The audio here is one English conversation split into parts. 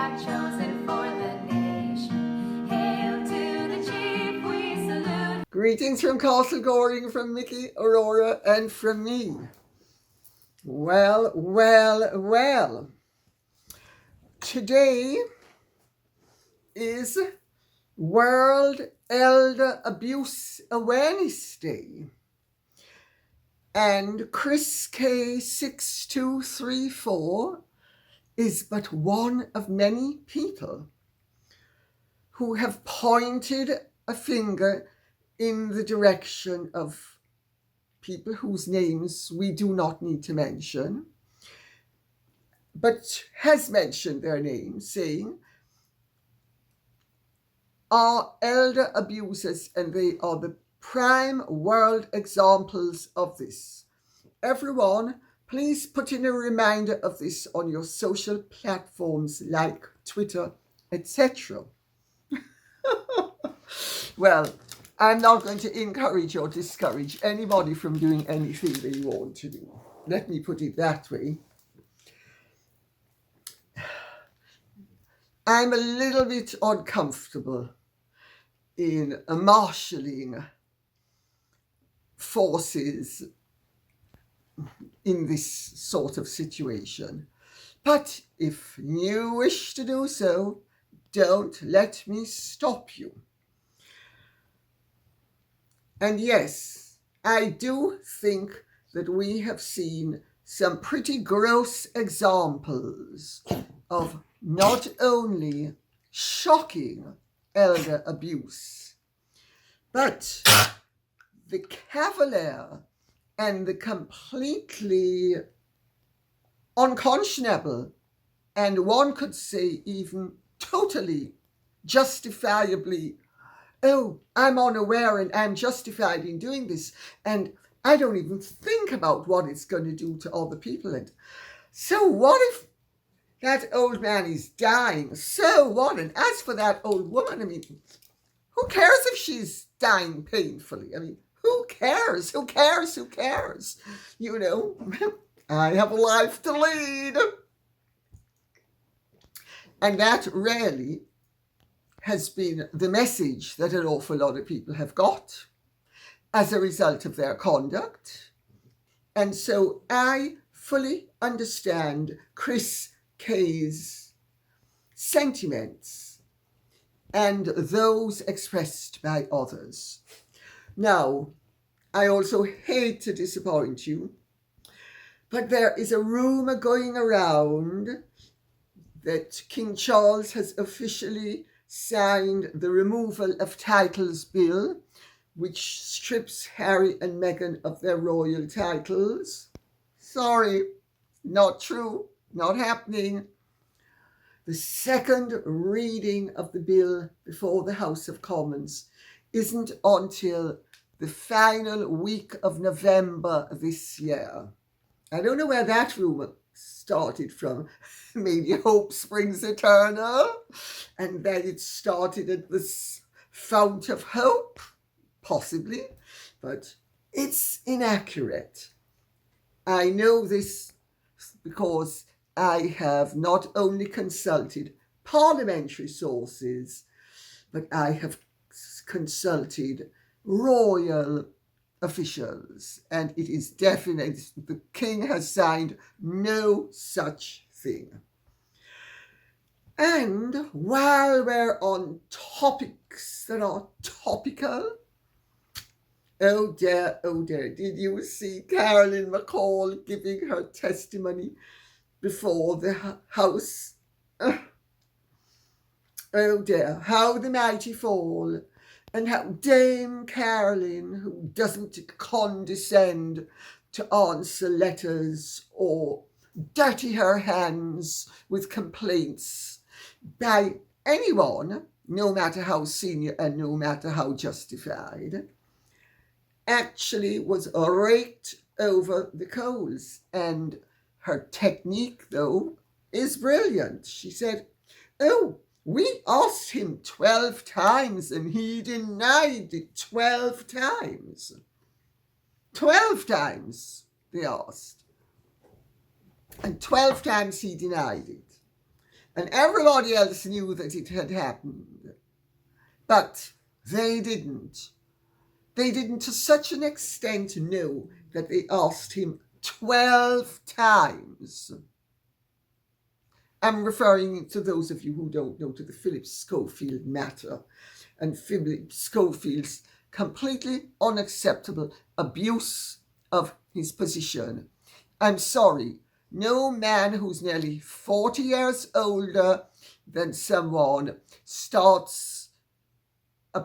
have chosen for the nation. Hail to the chief, we salute. Greetings from Castle Goring, from Mickey, Aurora, and from me. Well, well, well. Today is World Elder Abuse Awareness Day. And Chris K6234 is but one of many people who have pointed a finger in the direction of people whose names we do not need to mention, but has mentioned their names, saying, are elder abusers, and they are the prime world examples of this. Everyone, please put in a reminder of this on your social platforms like Twitter, etc. Well, I'm not going to encourage or discourage anybody from doing anything they want to do. Let me put it that way. I'm a little bit uncomfortable in marshalling forces in this sort of situation. But if you wish to do so, don't let me stop you. And yes, I do think that we have seen some pretty gross examples of not only shocking elder abuse, but the cavalier and the completely unconscionable, and one could say even totally justifiably, oh, I'm unaware and I'm justified in doing this, and I don't even think about what it's going to do to other people. And so what if that old man is dying? So what? And as for that old woman, I mean, who cares if she's dying painfully? I mean, who cares? Who cares? Who cares? You know, I have a life to lead. And that really has been the message that an awful lot of people have got as a result of their conduct. And so I fully understand Chris K's sentiments and those expressed by others. Now, I also hate to disappoint you, but there is a rumour going around that King Charles has officially signed the removal of titles bill, which strips Harry and Meghan of their royal titles. Sorry, not true, not happening. The second reading of the bill before the House of Commons isn't until the final week of November this year. I don't know where that rumour started from. Maybe hope springs eternal, and then it started at this fount of hope, possibly, but it's inaccurate. I know this because I have not only consulted parliamentary sources, but I have consulted royal officials, and it is definite the king has signed no such thing. And while we're on topics that are topical, oh dear, did you see Carolyn McCall giving her testimony before the House? Oh dear, how the mighty fall, and how Dame Carolyn, who doesn't condescend to answer letters or dirty her hands with complaints by anyone, no matter how senior and no matter how justified, actually was raked over the coals. And her technique, though, is brilliant. She said, oh, we asked him 12 times and he denied it 12 times. 12 times they asked. And 12 times he denied it. And everybody else knew that it had happened. But they didn't. They didn't to such an extent know that they asked him 12 times. I'm referring to those of you who don't know to the Philip Schofield matter and Philip Schofield's completely unacceptable abuse of his position. I'm sorry, no man who's nearly 40 years older than someone starts a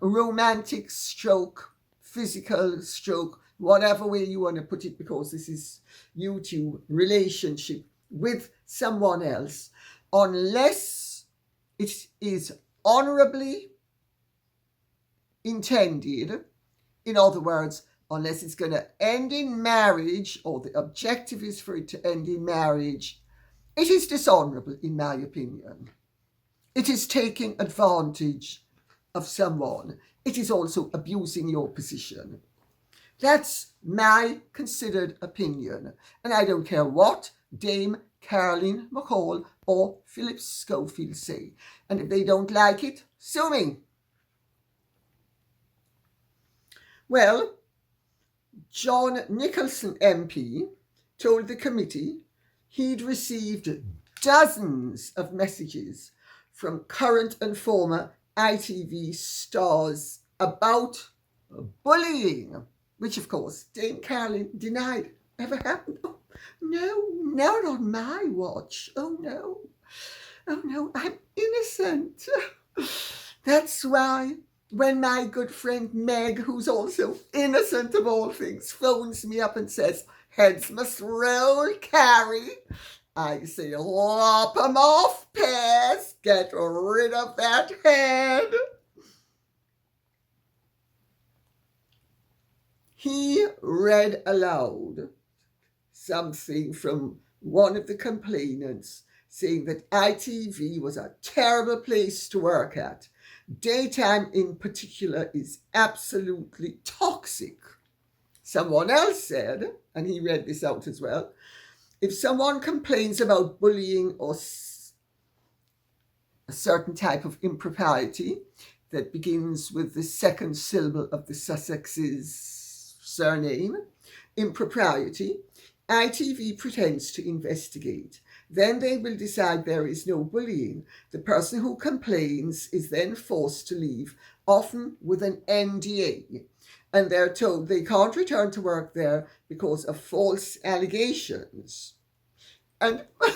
romantic stroke, physical stroke, whatever way you want to put it, because this is YouTube, relationship with someone else, unless it is honorably intended. In other words, unless it's going to end in marriage, or the objective is for it to end in marriage, it is dishonorable, in my opinion. It is taking advantage of someone. It is also abusing your position. That's my considered opinion. And I don't care what Dame Carolyn McCall or Philip Schofield say. And if they don't like it, sue me. Well, John Nicholson MP told the committee he'd received dozens of messages from current and former ITV stars about bullying, which of course Dame Carolyn denied ever happened. Oh, no, not on my watch. Oh no, I'm innocent. That's why when my good friend Meg, who's also innocent of all things, phones me up and says, heads must roll, Carrie, I say, lop 'em off, Pez, get rid of that head. He read aloud something from one of the complainants saying that ITV was a terrible place to work at. Daytime in particular is absolutely toxic. Someone else said, and he read this out as well, if someone complains about bullying or a certain type of impropriety that begins with the second syllable of the Sussex's surname, impropriety, ITV pretends to investigate. Then they will decide there is no bullying. The person who complains is then forced to leave, often with an NDA. And they're told they can't return to work there because of false allegations. And my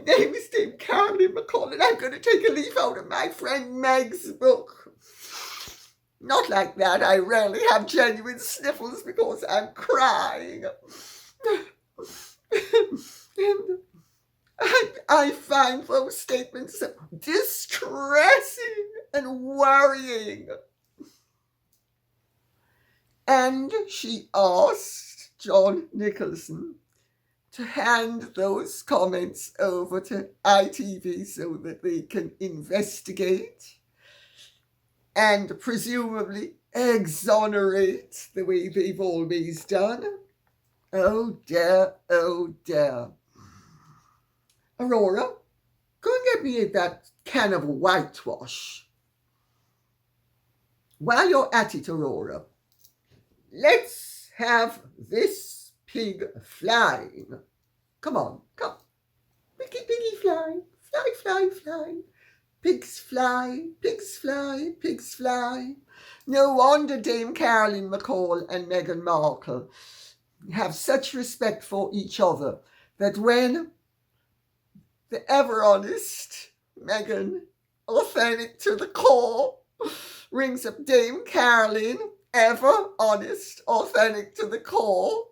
name is Dame Carolyn McCall, and I'm going to take a leaf out of my friend Meg's book. Not like that. I rarely have genuine sniffles because I'm crying. And I find those statements distressing and worrying. And she asked John Nicholson to hand those comments over to ITV so that they can investigate and presumably exonerate the way they've always done. Oh dear, oh dear. Aurora, go and get me that can of whitewash. While you're at it, Aurora, let's have this pig flying. Come on, come. Piggy, piggy, fly, fly, fly, fly. Pigs fly, pigs fly, pigs fly. No wonder Dame Carolyn McCall and Meghan Markle have such respect for each other that when the ever honest Meghan, authentic to the core, rings up Dame Carolyn, ever honest, authentic to the core,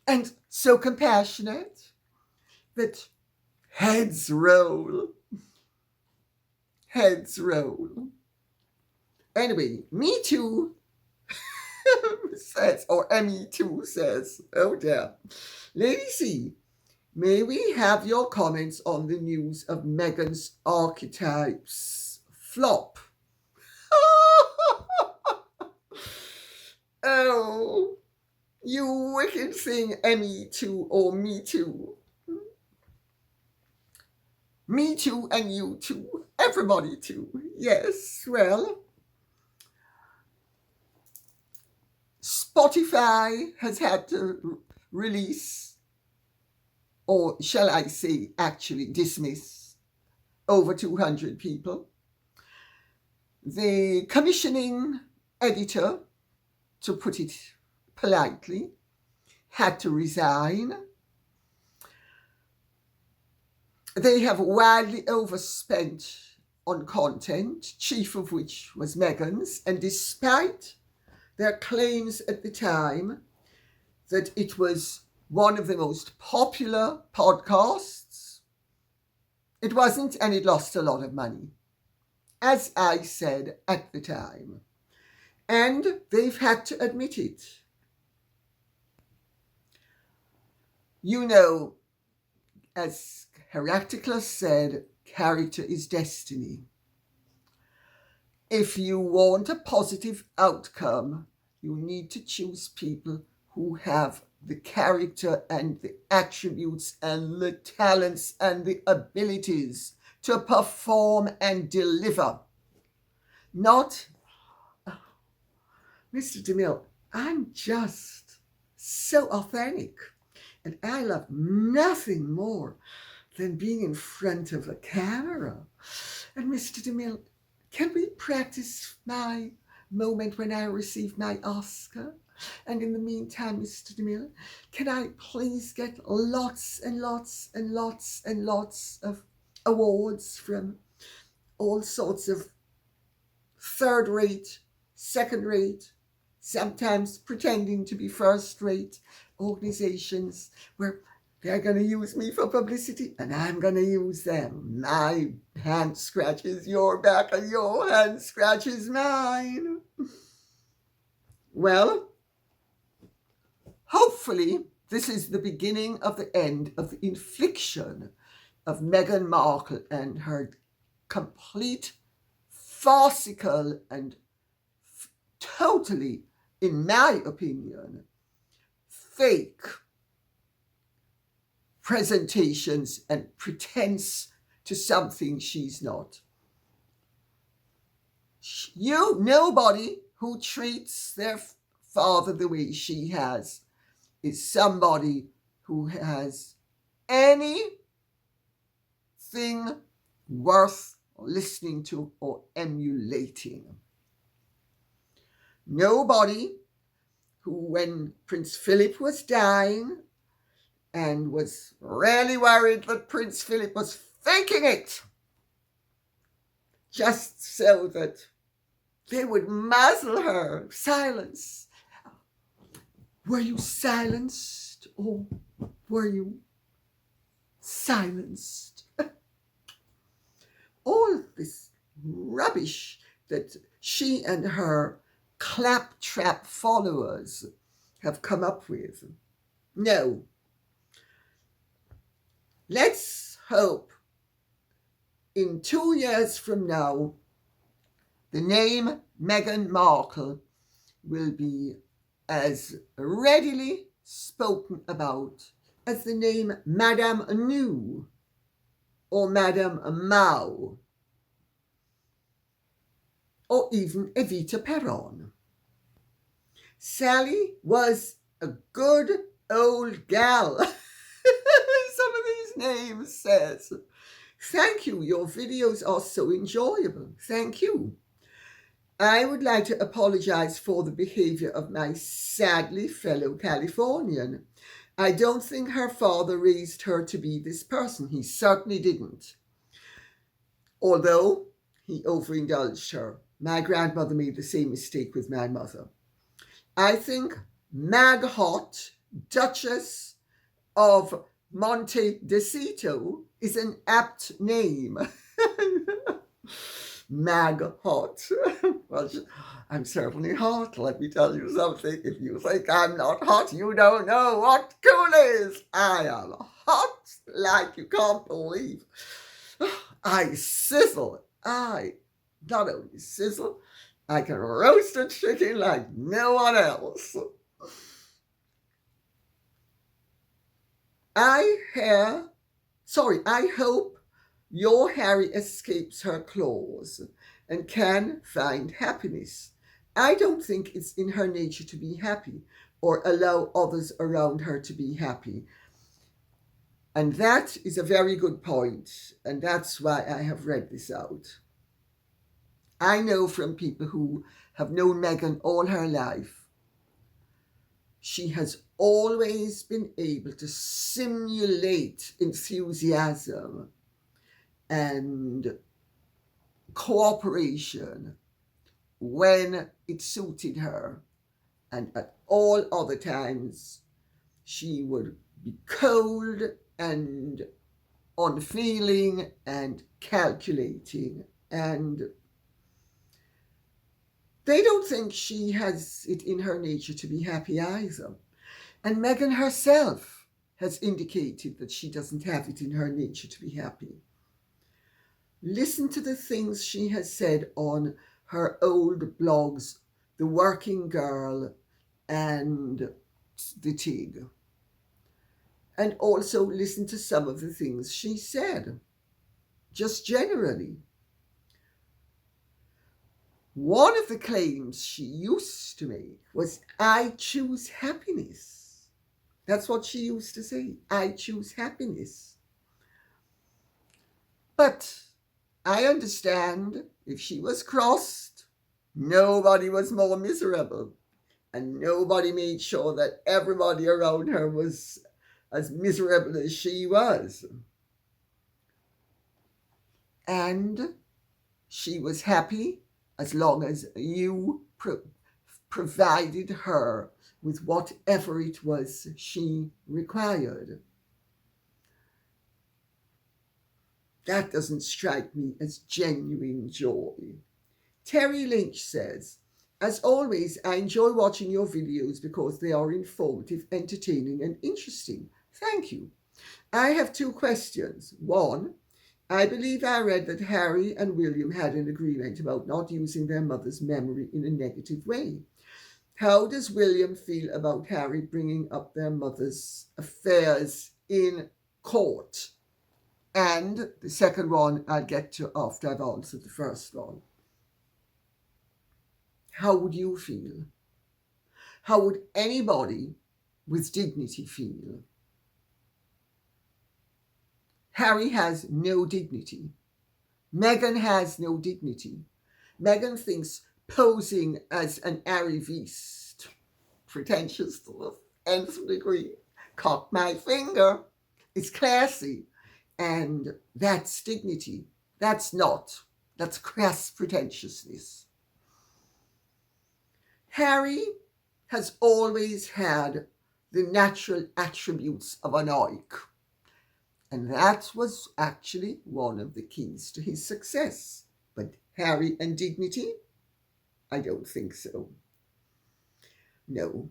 and so compassionate that heads roll. Heads roll. Anyway, Me Too says, or ME2 says, oh dear. Lady C, may we have your comments on the news of Meghan's Archetypes flop? Oh, You wicked thing, Me Too or Me Too. Me too and you too. Everybody too. Yes, well, Spotify has had to release, or shall I say, actually dismiss, over 200 people. The commissioning editor, to put it politely, had to resign. They have wildly overspent on content, chief of which was Meghans, and despite their claims at the time that it was one of the most popular podcasts, it wasn't, and it lost a lot of money, as I said at the time. And they've had to admit it. You know, as Archetypes said, character is destiny. If you want a positive outcome, you need to choose people who have the character and the attributes and the talents and the abilities to perform and deliver. Not, Mr. DeMille, I'm just so authentic, and I love nothing more than being in front of a camera. And Mr. DeMille, can we practice my moment when I receive my Oscar? And in the meantime, Mr. DeMille, can I please get lots and lots and lots and lots of awards from all sorts of third-rate, second-rate, sometimes pretending to be first-rate organizations where they're going to use me for publicity, and I'm going to use them. My hand scratches your back, and your hand scratches mine. Well, hopefully, this is the beginning of the end of the infliction of Meghan Markle and her complete farcical and totally, in my opinion, fake presentations and pretense to something she's not. Nobody who treats their father the way she has is somebody who has anything worth listening to or emulating. Nobody who, when Prince Philip was dying, and was really worried that Prince Philip was faking it, just so that they would muzzle her. Silence. Were you silenced, or were you silenced? All this rubbish that she and her claptrap followers have come up with. No. Let's hope in 2 years from now, the name Meghan Markle will be as readily spoken about as the name Madame New or Madame Mao or even Evita Peron. Sally was a good old gal. Some of these names says. Thank you. Your videos are so enjoyable. Thank you. I would like to apologize for the behavior of my sadly fellow Californian. I don't think her father raised her to be this person. He certainly didn't. Although he overindulged her. My grandmother made the same mistake with my mother. I think Maghot, Duchess of Montecito, is an apt name. Maghot. Well, I'm certainly hot, let me tell you something. If you think I'm not hot, you don't know what cool is. I am hot like you can't believe. I sizzle. I not only sizzle, I can roast a chicken like no one else. I hope your Harry escapes her claws and can find happiness. I don't think it's in her nature to be happy or allow others around her to be happy. And that is a very good point, and that's why I have read this out. I know from people who have known Meghan all her life, she has always been able to simulate enthusiasm and cooperation when it suited her, and at all other times she would be cold and unfeeling and calculating, and they don't think she has it in her nature to be happy either. And Meghan herself has indicated that she doesn't have it in her nature to be happy. Listen to the things she has said on her old blogs, The Working Girl and The Tig. And also listen to some of the things she said, just generally. One of the claims she used to make was, I choose happiness. That's what she used to say, I choose happiness. But I understand if she was crossed, nobody was more miserable. And nobody made sure that everybody around her was as miserable as she was. And she was happy as long as you provided her with whatever it was she required. That doesn't strike me as genuine joy. Terry Lynch says, as always, I enjoy watching your videos because they are informative, entertaining, and interesting. Thank you. I have 2 questions. 1, I believe I read that Harry and William had an agreement about not using their mother's memory in a negative way. How does William feel about Harry bringing up their mother's affairs in court? And the second one I'll get to after I've answered the first one. How would you feel? How would anybody with dignity feel? Harry has no dignity. Meghan has no dignity. Meghan thinks posing as an arriviste, pretentious to the nth degree, cock my finger, is classy. And that's dignity. That's not. That's crass pretentiousness. Harry has always had the natural attributes of an oik. And that was actually one of the keys to his success. But Harry and dignity? I don't think so. No.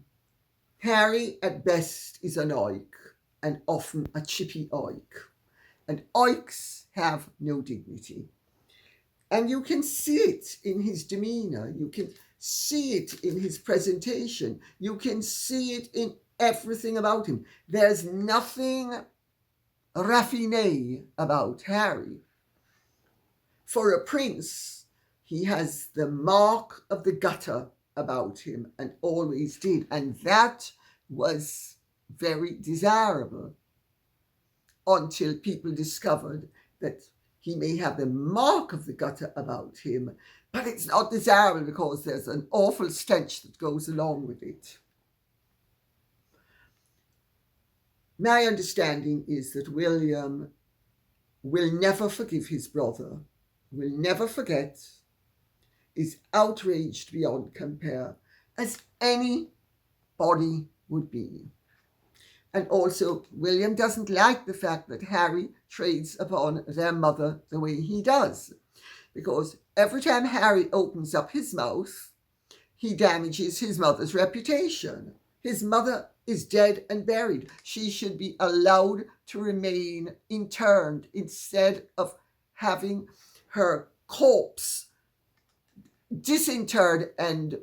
Harry at best is an oik, and often a chippy oik. And oiks have no dignity. And you can see it in his demeanour. You can see it in his presentation. You can see it in everything about him. There's nothing raffiné about Harry. For a prince, he has the mark of the gutter about him and always did. And that was very desirable until people discovered that he may have the mark of the gutter about him, but it's not desirable because there's an awful stench that goes along with it. My understanding is that William will never forgive his brother, will never forget, is outraged beyond compare, as anybody would be. And also, William doesn't like the fact that Harry trades upon their mother the way he does, because every time Harry opens up his mouth, he damages his mother's reputation. His mother is dead and buried. She should be allowed to remain interned instead of having her corpse disinterred and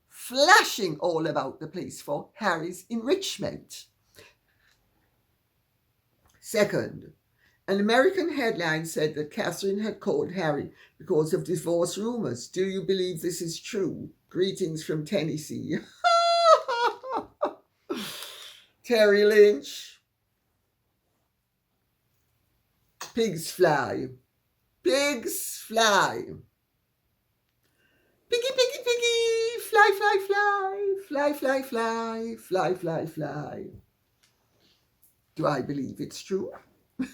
flashing all about the place for Harry's enrichment. Second, an American headline said that Catherine had called Harry because of divorce rumours. Do you believe this is true? Greetings from Tennessee. Terry Lynch. Pigs fly. Pigs fly. Piggy, piggy, piggy. Fly, fly, fly. Fly, fly, fly. Fly, fly, fly. Do I believe it's true? The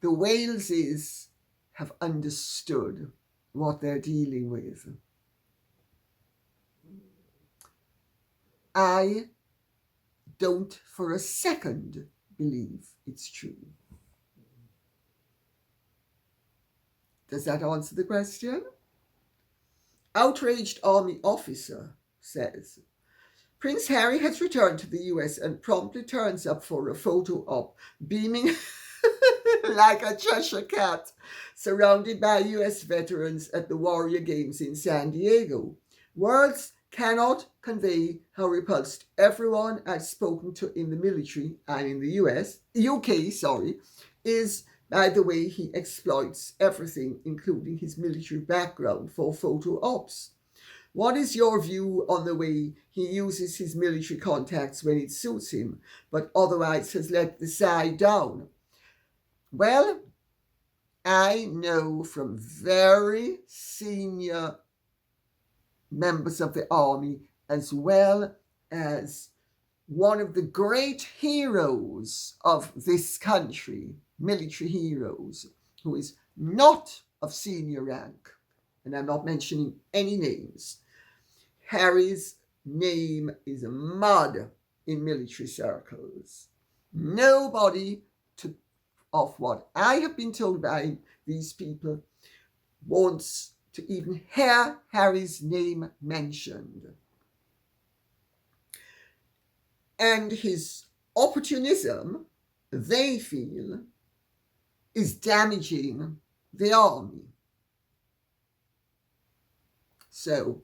Waleses have understood what they're dealing with. I don't for a second believe it's true. Does that answer the question? Outraged army officer says, Prince Harry has returned to the US and promptly turns up for a photo op, beaming like a Cheshire cat, surrounded by US veterans at the Warrior Games in San Diego. Words cannot convey how repulsed everyone I've spoken to in the military and in the UK, is by the way he exploits everything, including his military background, for photo ops. What is your view on the way he uses his military contacts when it suits him, but otherwise has let the side down? Well, I know from very senior members of the army, as well as one of the great heroes of this country, military heroes, who is not of senior rank, and I'm not mentioning any names. Harry's name is mud in military circles. Nobody, of what I have been told by these people, wants to even hear Harry's name mentioned. And his opportunism, they feel, is damaging the army. So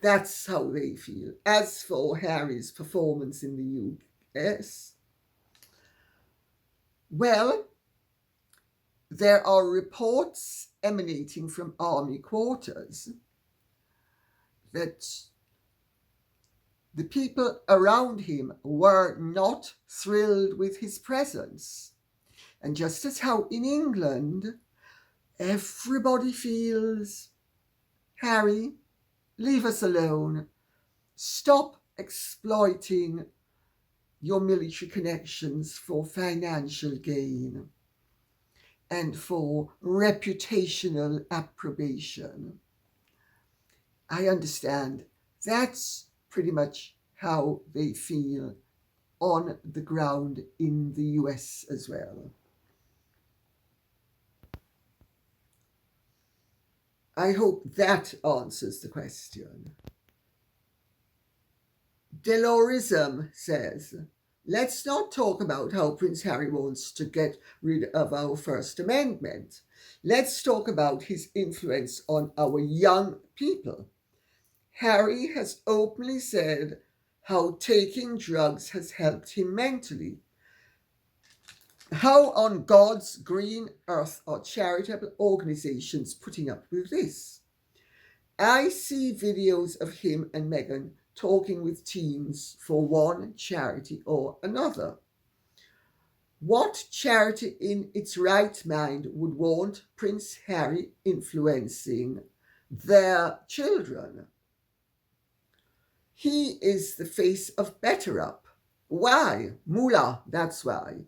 that's how they feel. As for Harry's performance in the US, well, there are reports emanating from army quarters that the people around him were not thrilled with his presence. And just as how in England, everybody feels, Harry, leave us alone. Stop exploiting your military connections for financial gain and for reputational approbation. I understand that's pretty much how they feel on the ground in the US as well. I hope that answers the question. Delorism says, let's not talk about how Prince Harry wants to get rid of our First Amendment. Let's talk about his influence on our young people. Harry has openly said how taking drugs has helped him mentally. How on God's green earth are charitable organizations putting up with this? I see videos of him and Meghan talking with teens for one charity or another. What charity in its right mind would want Prince Harry influencing their children? He is the face of Better Up. Why? Moolah, that's why.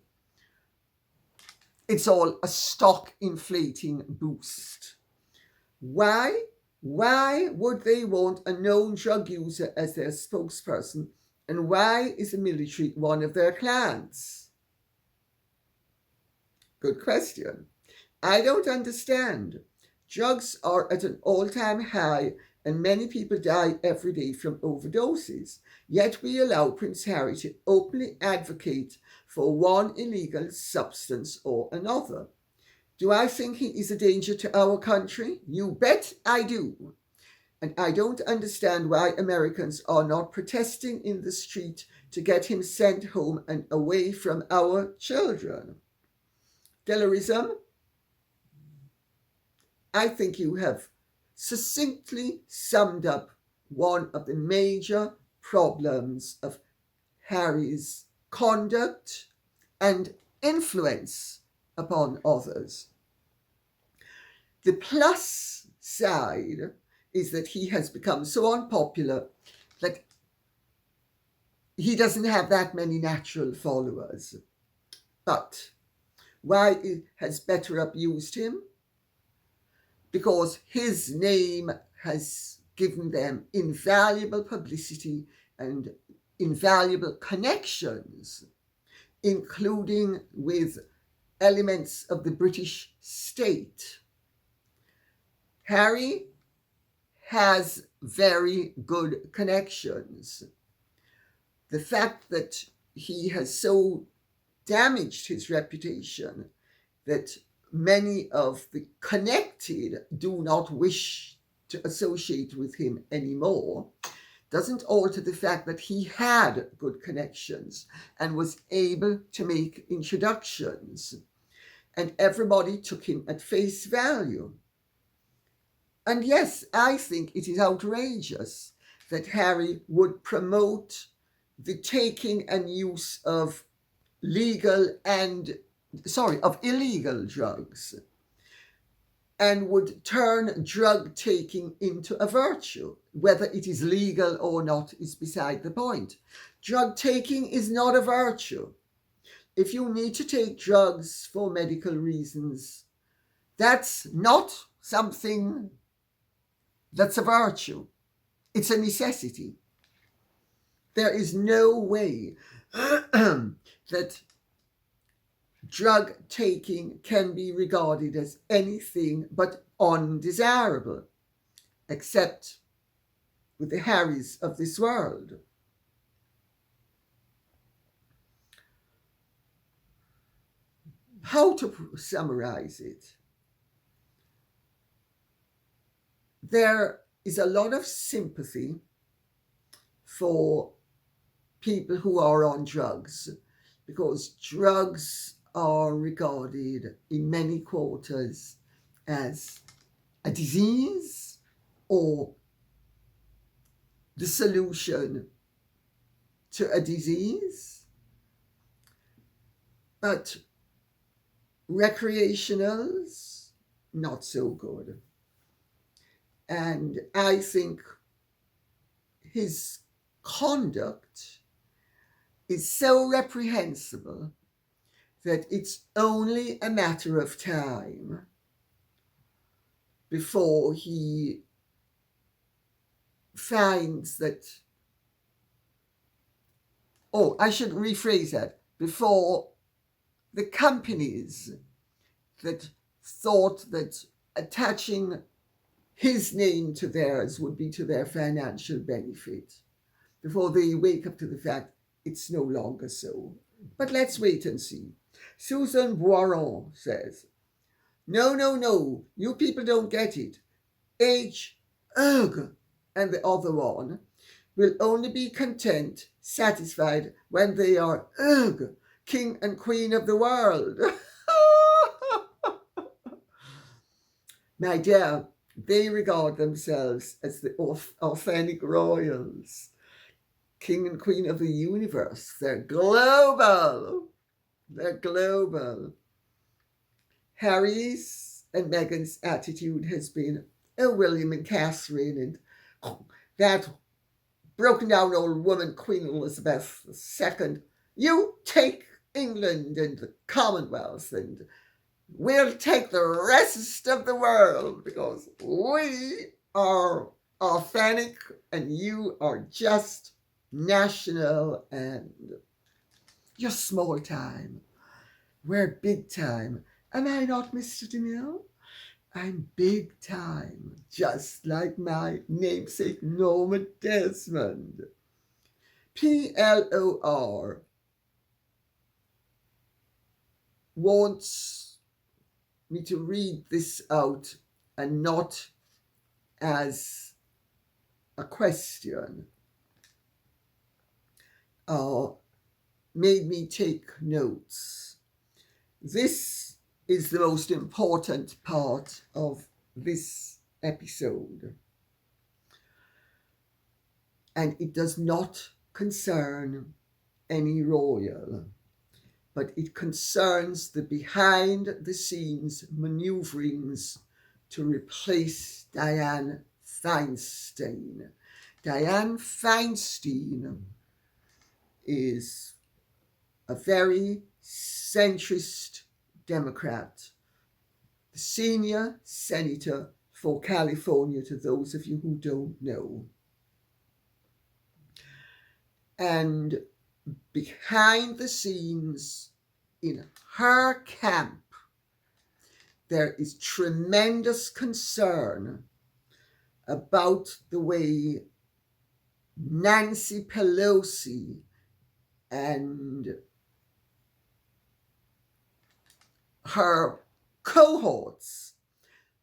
It's all a stock inflating boost. Why? Why would they want a known drug user as their spokesperson? And why is the military one of their clans? Good question. I don't understand. Drugs are at an all-time high and many people die every day from overdoses. Yet we allow Prince Harry to openly advocate for one illegal substance or another. Do I think he is a danger to our country? You bet I do. And I don't understand why Americans are not protesting in the street to get him sent home and away from our children. Delarism, I think you have succinctly summed up one of the major problems of Harry's conduct and influence upon others. The plus side is that he has become so unpopular that he doesn't have that many natural followers. But why it has better abused him? Because his name has given them invaluable publicity and invaluable connections, including with elements of the British state. Harry has very good connections. The fact that he has so damaged his reputation that many of the connected do not wish to associate with him anymore doesn't alter the fact that he had good connections and was able to make introductions, and everybody took him at face value. And yes, I think it is outrageous that Harry would promote the taking and use of illegal drugs, and would turn drug taking into a virtue. Whether it is legal or not is beside the point. Drug taking is not a virtue. If you need to take drugs for medical reasons, that's not something that's a virtue. It's a necessity. There is no way that drug taking can be regarded as anything but undesirable, except with the Harrys of this world. How to summarize it? There is a lot of sympathy for people who are on drugs, because drugs are regarded in many quarters as a disease or the solution to a disease. But recreationals, not so good. And I think his conduct is so reprehensible that it's only a matter of time before he finds that, I should rephrase that, before the companies that thought that attaching his name to theirs would be to their financial benefit, before they wake up to the fact it's no longer so. But let's wait and see. Susan Boiron says, no, you people don't get it. Ugh, and the other one will only be content, satisfied when they are, king and queen of the world. My dear, they regard themselves as the authentic royals, king and queen of the universe. They're global. Harry's and Meghan's attitude has been, William and Catherine and that broken down old woman, Queen Elizabeth II. You take England and the Commonwealth, and we'll take the rest of the world because we are authentic and you are just national and you're small time. We're big time. Am I not, Mr. DeMille? I'm big time, just like my namesake Norma Desmond. PLOR wants me to read this out and not as a question made me take notes. This is the most important part of this episode, and it does not concern any royal, but it concerns the behind-the-scenes maneuverings to replace Dianne Feinstein. Dianne Feinstein is a very centrist Democrat, the senior senator for California, to those of you who don't know. And behind the scenes, in her camp, there is tremendous concern about the way Nancy Pelosi and her cohorts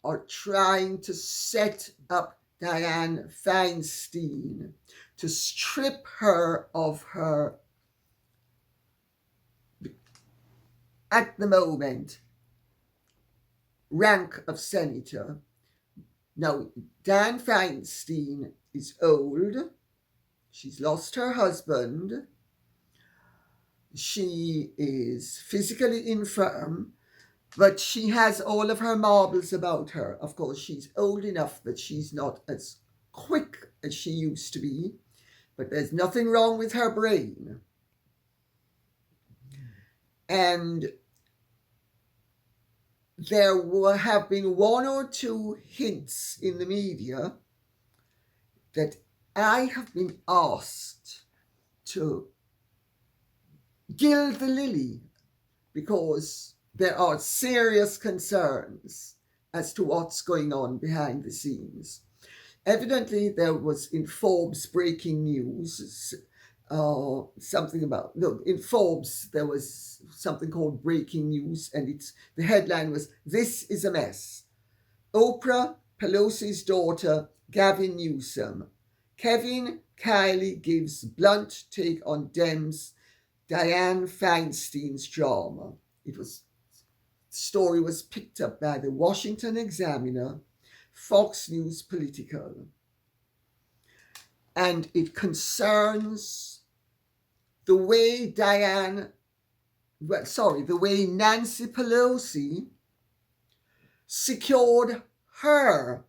are trying to set up Dianne Feinstein, to strip her of her, at the moment, rank of senator. Now, Dianne Feinstein is old. She's lost her husband. She is physically infirm, but she has all of her marbles about her. Of course, she's old enough that she's not as quick as she used to be, but there's nothing wrong with her brain. And there have been one or two hints in the media that I have been asked to gild the lily, because there are serious concerns as to what's going on behind the scenes. Evidently, there was in Forbes breaking news, in Forbes there was something called breaking news, and the headline was, "This is a mess. Oprah Pelosi's daughter, Gavin Newsom. Kevin Kiley gives blunt take on Dems Dianne Feinstein's drama." The story was picked up by the Washington Examiner, Fox News Political, and it concerns the way Nancy Pelosi secured her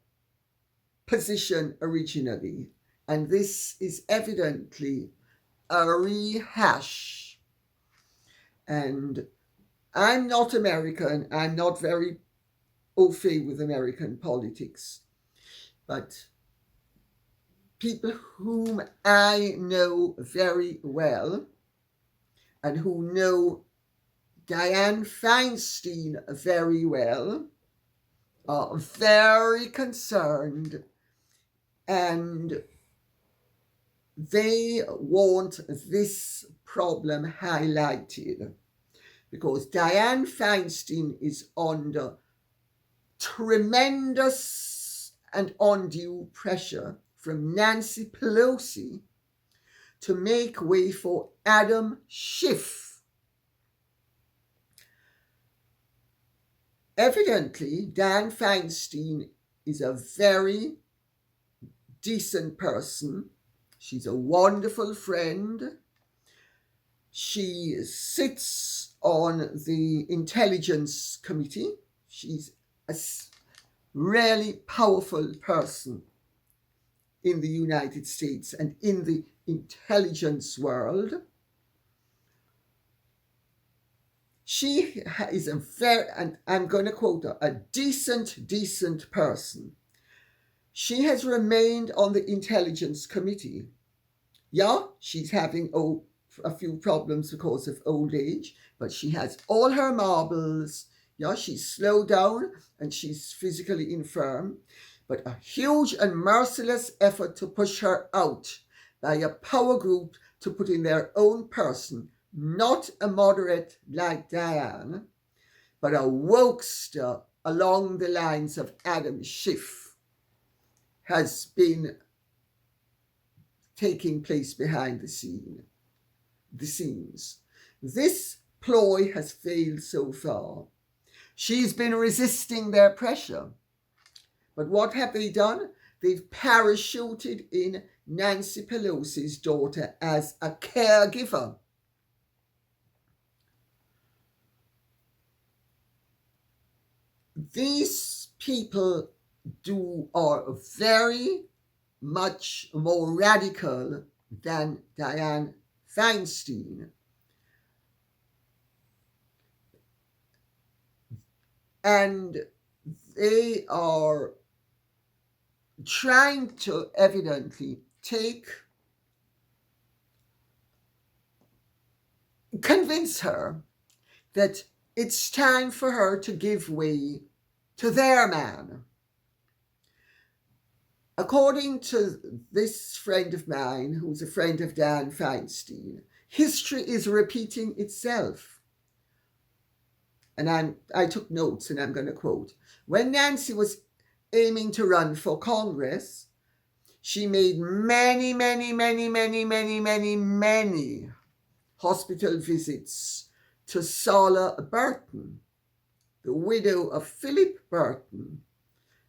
position originally, and this is evidently a rehash. And I'm not American, I'm not very au fait with American politics, but people whom I know very well and who know Dianne Feinstein very well are very concerned, and they want this problem highlighted, because Dianne Feinstein is under tremendous and undue pressure from Nancy Pelosi to make way for Adam Schiff. Evidently, Dianne Feinstein is a very decent person. She's a wonderful friend. She sits on the Intelligence Committee. She's a really powerful person in the United States and in the intelligence world. She is and I'm going to quote her, a decent person. She has remained on the Intelligence Committee. Yeah, she's having a few problems because of old age, but she has all her marbles. Yeah, she's slowed down and she's physically infirm, but a huge and merciless effort to push her out by a power group to put in their own person, not a moderate like Dianne, but a wokester along the lines of Adam Schiff, has been taking place behind the scenes. This ploy has failed so far. She's been resisting their pressure. But what have they done? They've parachuted in Nancy Pelosi's daughter as a caregiver. These people are very much more radical than Dianne Feinstein. And they are trying to evidently convince her that it's time for her to give way to their man. According to this friend of mine, who's a friend of Dianne Feinstein, history is repeating itself. And I took notes, and I'm going to quote. When Nancy was aiming to run for Congress, she made many hospital visits to Sarah Burton, the widow of Philip Burton,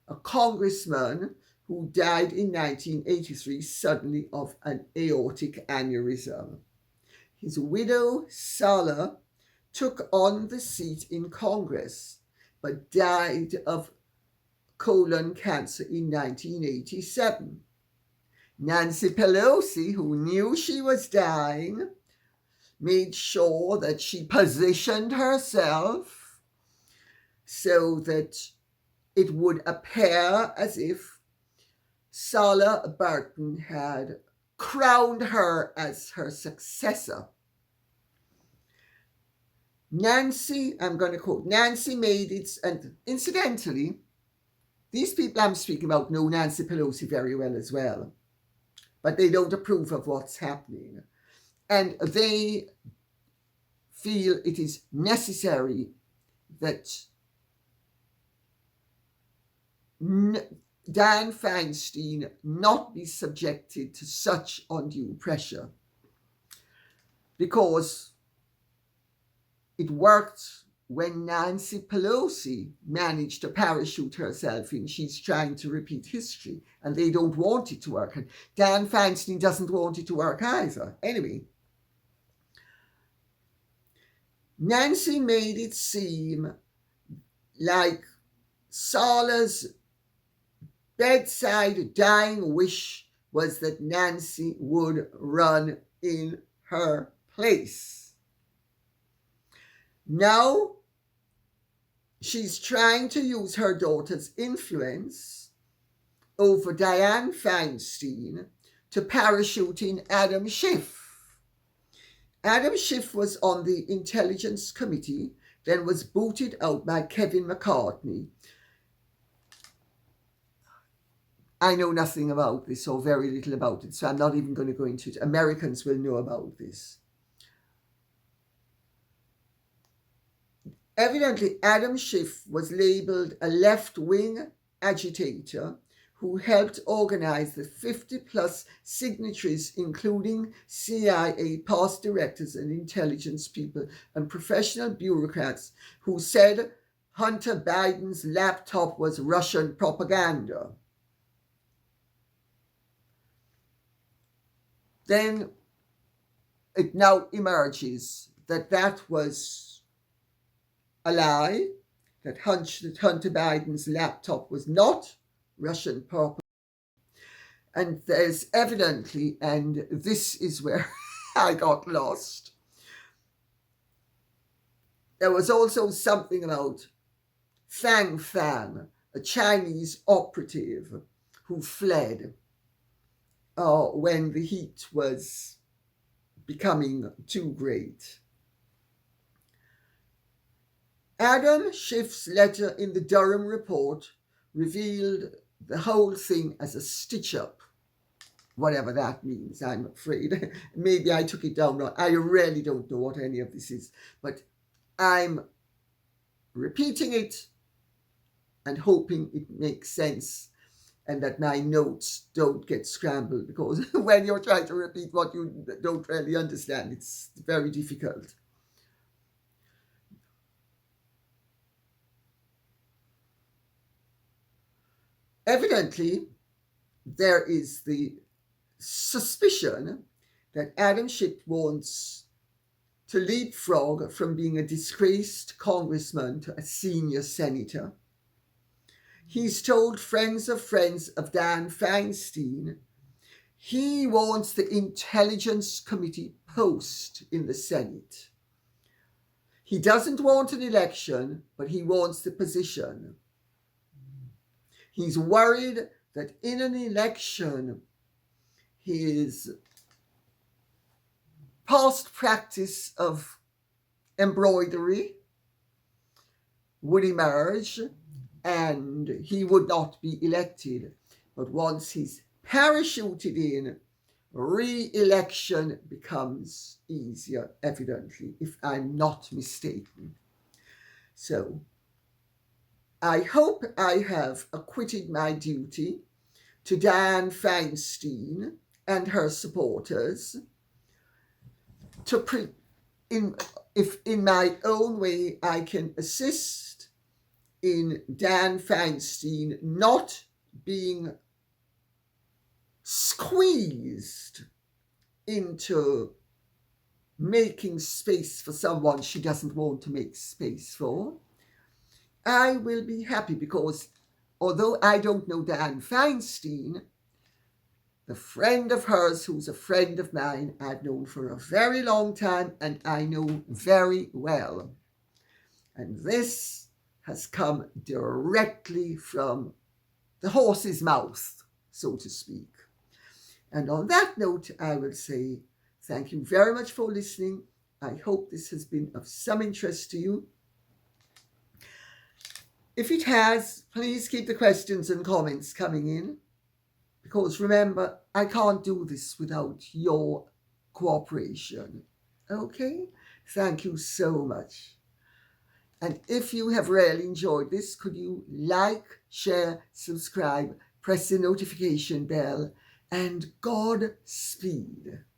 a congressman who died in 1983 suddenly of an aortic aneurysm. His widow, Sarah, took on the seat in Congress, but died of colon cancer in 1987. Nancy Pelosi, who knew she was dying, made sure that she positioned herself so that it would appear as if Sarah Burton had crowned her as her successor. Nancy, I'm going to quote, Nancy made it, and incidentally, these people I'm speaking about know Nancy Pelosi very well as well, but they don't approve of what's happening. And they feel it is necessary that Dianne Feinstein not be subjected to such undue pressure, because it worked when Nancy Pelosi managed to parachute herself in. She's trying to repeat history, and they don't want it to work. And Dianne Feinstein doesn't want it to work either. Anyway, Nancy made it seem like Sarah's bedside dying wish was that Nancy would run in her place. Now, she's trying to use her daughter's influence over Dianne Feinstein to parachute in Adam Schiff. Adam Schiff was on the Intelligence Committee, then was booted out by Kevin McCartney. I know nothing about this, or very little about it, so I'm not even going to go into it. Americans will know about this. Evidently, Adam Schiff was labelled a left-wing agitator who helped organize the 50-plus signatories, including CIA past directors and intelligence people and professional bureaucrats, who said Hunter Biden's laptop was Russian propaganda. Then it now emerges that that was a lie, that Hunter Biden's laptop was not Russian propaganda. And there's evidently, and this is where I got lost, there was also something about Fang Fan, a Chinese operative who fled when the heat was becoming too great. Adam Schiff's letter in the Durham report revealed the whole thing as a stitch-up, whatever that means, I'm afraid. Maybe I took it down wrong. I really don't know what any of this is, but I'm repeating it and hoping it makes sense. and that my notes don't get scrambled, because when you're trying to repeat what you don't really understand, it's very difficult. Evidently, there is the suspicion that Adam Schiff wants to leapfrog from being a disgraced congressman to a senior senator. He's told friends of Dianne Feinstein he wants the Intelligence Committee post in the Senate. He doesn't want an election, but he wants the position. He's worried that in an election, his past practice of embroidery would emerge and he would not be elected. But once he's parachuted in, re-election becomes easier, evidently, if I'm not mistaken. So I hope I have acquitted my duty to Dianne Feinstein and her supporters, if in my own way I can assist in Dianne Feinstein not being squeezed into making space for someone she doesn't want to make space for, I will be happy, because although I don't know Dianne Feinstein, the friend of hers who's a friend of mine I've known for a very long time and I know very well. And this has come directly from the horse's mouth, so to speak. And on that note, I will say thank you very much for listening. I hope this has been of some interest to you. If it has, please keep the questions and comments coming in, because remember, I can't do this without your cooperation. Okay? Thank you so much. And if you have really enjoyed this, could you like, share, subscribe, press the notification bell, and Godspeed.